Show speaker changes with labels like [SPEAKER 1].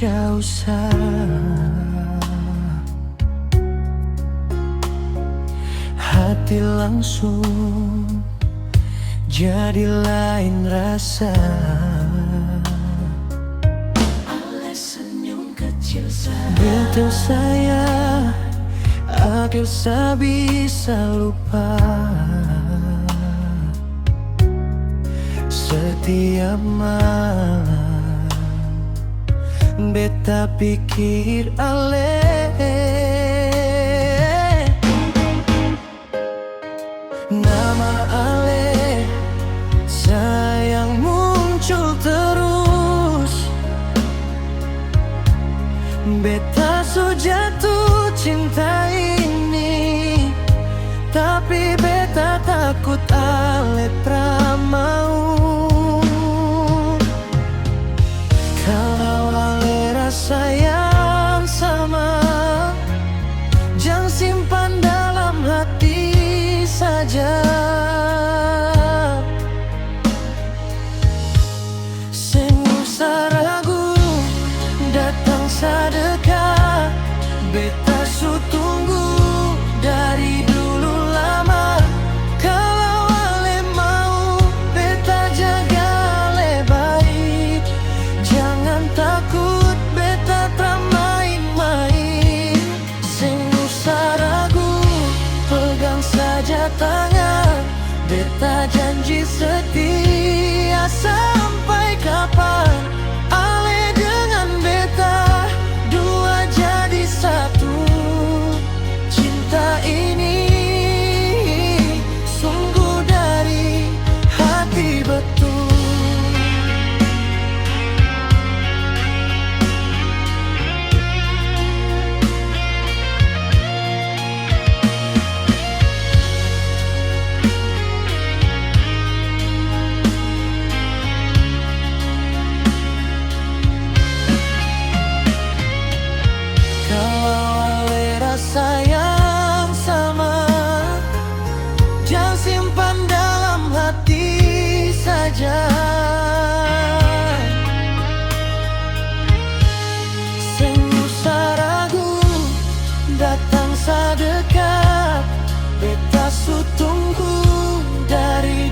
[SPEAKER 1] jauh hati langsung jadi lain rasa.
[SPEAKER 2] Oleh senyum kecil saya,
[SPEAKER 1] Betul saya, aku bisa lupa. Setiap malam beta pikir aleh, nama aleh sayang muncul terus. Beta so jatuh cinta ini, tapi beta takut aleh pra mau. Kalau aleh rasa yang sama, jangan simpan dalam hati saja. Seng usah ragu, datang sedekat. Beta su tunggu dari dulu lama. Kalau aleh mau, beta jaga aleh baik. Jangan takut, beta tak main-main. Seng usah ragu, pegang saja tangan. Beta janji setia sampai kapan. Ale dengan beta, dua jadi satu. Cinta ini sungguh dari hati betul. Kalau aleh rasa yang sama, jangan simpan dalam hati saja. Seng usah ragu, datang sedekat. Beta su tunggu dari